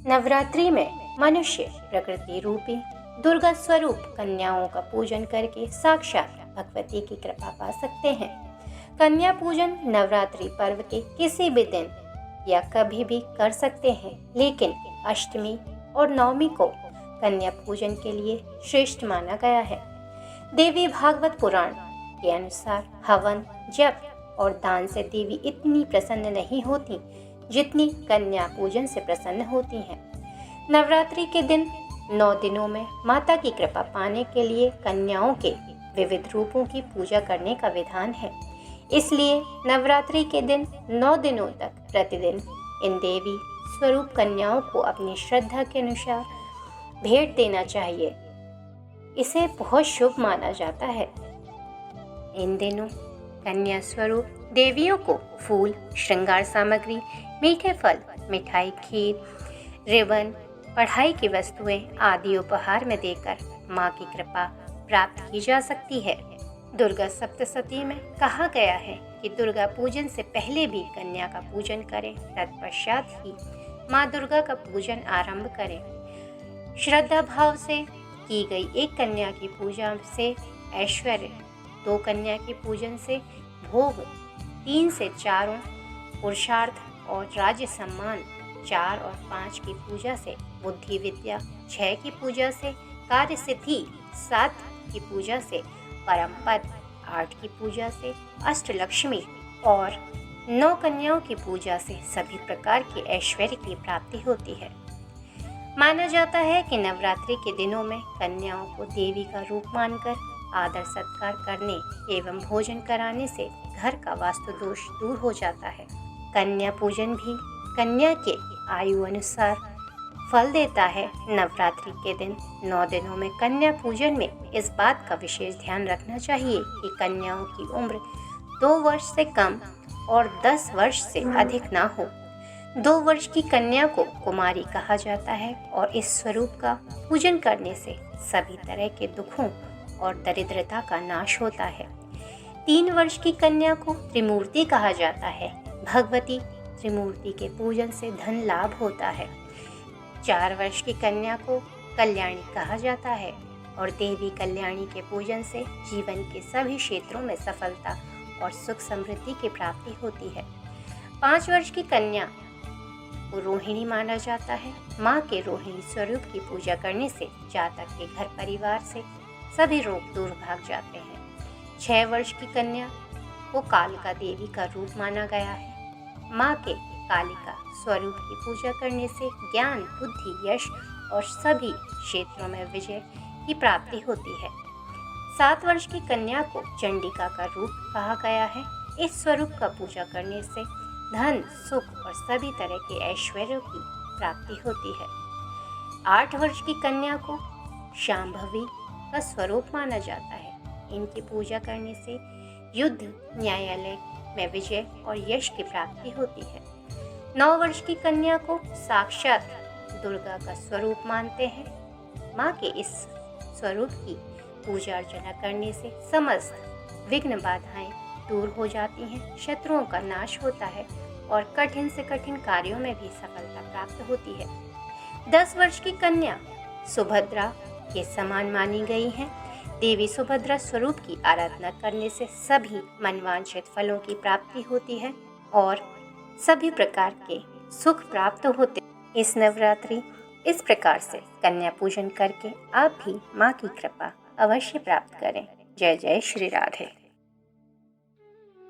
नवरात्रि में मनुष्य प्रकृति रूपी दुर्गा स्वरूप कन्याओं का पूजन करके साक्षात भगवती की कृपा पा सकते हैं। कन्या पूजन नवरात्रि पर्व के किसी भी दिन या कभी भी कर सकते हैं, लेकिन अष्टमी और नवमी को कन्या पूजन के लिए श्रेष्ठ माना गया है। देवी भागवत पुराण के अनुसार हवन, जप और दान से देवी इतनी प्रसन्न नहीं होती जितनी कन्या पूजन से प्रसन्न होती हैं। नवरात्रि के दिन 9 दिनों में माता की कृपा पाने के लिए कन्याओं के विविध रूपों की पूजा करने का विधान है। इसलिए नवरात्रि के दिन 9 दिनों तक प्रतिदिन इन देवी स्वरूप कन्याओं को अपनी श्रद्धा के अनुसार भेंट देना चाहिए। इसे बहुत शुभ माना जाता है। इन दिनों कन्या स्वरूप देवियों को फूल, श्रृंगार सामग्री, मीठे फल, मिठाई, खीर, रिबन, पढ़ाई की वस्तुएं आदि उपहार में देकर माँ की कृपा प्राप्त की जा सकती है। दुर्गा सप्तशती में कहा गया है कि दुर्गा पूजन से पहले भी कन्या का पूजन करें, तत्पश्चात ही माँ दुर्गा का पूजन आरंभ करें। श्रद्धा भाव से की गई एक कन्या की पूजा से ऐश्वर्य, 2 कन्या की पूजन से भोग, 3 से 4 पुरुषार्थ और राज्य सम्मान, 4 और 5 की पूजा से बुद्धि विद्या, 6 की पूजा से कार्य सिद्धि, 7 की पूजा से परम पद, 8 की पूजा से अष्टलक्ष्मी और 9 कन्याओं की पूजा से सभी प्रकार के ऐश्वर्य की प्राप्ति होती है। माना जाता है कि नवरात्रि के दिनों में कन्याओं को देवी का रूप मानकर आदर सत्कार करने एवं भोजन कराने से घर का वास्तु दोष दूर हो जाता है। कन्या पूजन भी कन्या के आयु अनुसार फल देता है। नवरात्रि के दिन 9 दिनों में कन्या पूजन में इस बात का विशेष ध्यान रखना चाहिए कि कन्याओं की उम्र 2 वर्ष से कम और 10 वर्ष से अधिक ना हो। 2 वर्ष की कन्या को कुमारी कहा जाता है और इस स्वरूप का पूजन करने से सभी तरह के दुखों और दरिद्रता का नाश होता है। 3 वर्ष की कन्या को त्रिमूर्ति कहा जाता है। भगवती त्रिमूर्ति के पूजन से धन लाभ होता है। 4 वर्ष की कन्या को कल्याणी कहा जाता है और देवी कल्याणी के पूजन से जीवन के सभी क्षेत्रों में सफलता और सुख समृद्धि की प्राप्ति होती है। 5 वर्ष की कन्या को रोहिणी माना जाता है। माँ के रोहिणी स्वरूप की पूजा करने से जातक के घर परिवार से सभी रोग दूर भाग जाते हैं। 6 वर्ष की कन्या को कालिका देवी का रूप माना गया है। माँ के कालिका स्वरूप की पूजा करने से ज्ञान, बुद्धि, यश और सभी क्षेत्रों में विजय की प्राप्ति होती है। 7 वर्ष की कन्या को चंडिका का रूप कहा गया है। इस स्वरूप का पूजा करने से धन, सुख और सभी तरह के ऐश्वर्यों की प्राप्ति होती है। 8 वर्ष की कन्या को शांभवी का स्वरूप माना जाता है। इनकी पूजा करने से युद्ध, न्यायालय में विजय और यश की प्राप्ति होती है। 9 वर्ष की कन्या को साक्षात दुर्गा का स्वरूप मानते हैं। माँ के इस स्वरूप की पूजा अर्चना करने से समस्त विघ्न बाधाएं दूर हो जाती हैं, शत्रुओं का नाश होता है और कठिन से कठिन कार्यों में भी सफलता प्राप्त होती है। 10 वर्ष की कन्या सुभद्रा के समान मानी गई है। देवी सुभद्रा स्वरूप की आराधना करने से सभी मनवांछित फलों की प्राप्ति होती है और सभी प्रकार के सुख प्राप्त होते। इस नवरात्रि इस प्रकार से कन्या पूजन करके आप भी माँ की कृपा अवश्य प्राप्त करें। जय जय श्री राधे।